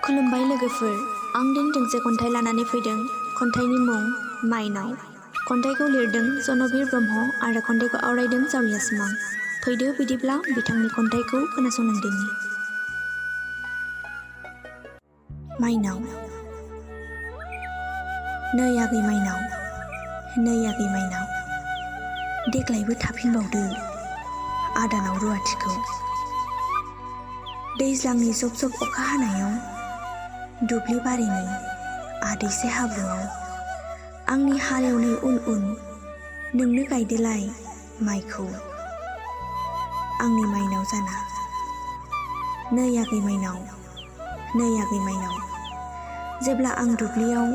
खुलुमबाय लोगोफोर, आं दिन दोंसे खन्थाइ लानानै फैदों। खन्थाइनि मुं माइनाव। खन्थाइखौ लिरदों जनबीर ब्रह्म आरो खन्थाइखौ आवरायदों जावलिया सिमां। फैदो बिदिब्ला बिथांनि खन्थाइखौ खोनासंलांदिनि। माइनाव। नै आगै माइनाव, नै आगै माइनाव, देग्लायबो थाफिनबावदो आदानाव रुवाथिखौ। दैज्लांनि जब जब अखा हानायाव दुब्लि बारिनि आदैसे हाब्रुआव आंनि हालेवनाय उन उन नोंनो गायदोलाय माइखौ। आंनि माइनाव जाना। नै आगै माइनाव, नै आगै माइनाव, जेब्ला आं दुब्लियाव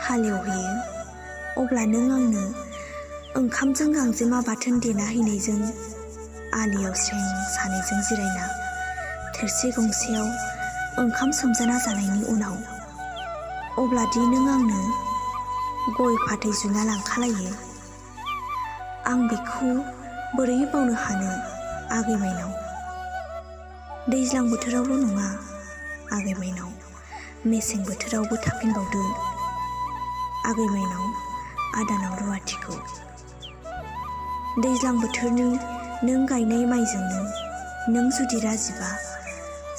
हालेवहैयो अब्ला नों आंनो ओंखामजों गांजेमा बाथोन देना हैनायजों आलियाव स्रें सानैजों जिरायना थोरसि गंसेयाव ओंखाम सोमजाना जानायनि उनाव अब्लादि नों आंनो गय फाथै जुना लांखालायो, आं बेखौ बोरै बावनो हानो आगै माइनाव। दैज्लां बोथोरावल' नङा आगै माइनाव, मेसें बोथोरावबो थाफिनबावदो आगै माइनाव आदानाव रुवाथिखौ। दैज्लां बोथोरनि नों गायनाय माइजोंनो नों जुदि राजिबा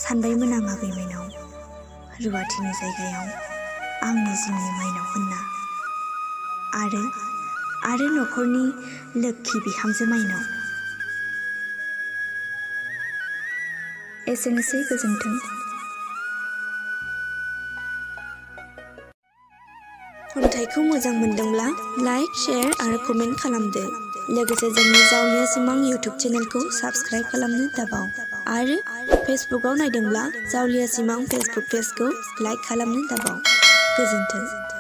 सानबायमोन आं आगै माइनाव, रुवाथिनि जायगायाव आंनि जिउनि माइनाव होनना। आरो न'खरनि लोक्षि बिहामजो माइनाव। एसेनोसै, गोजोन्थों। खन्थाइखौ मोजां मोनदोंब्ला लाइक, शेयार आरो कमेन्ट खालामदो। लोगोसे जोंनि जावलिया सिमां इउटुब चेनेलखौ साबस्क्राइब खालामनो दाबाव। आरो फेसबुकआव नायदोंब्ला जावलिया सिमां फेसबुक पेजखौ लाइक खालामनो दाबाव। गोजोन्थों।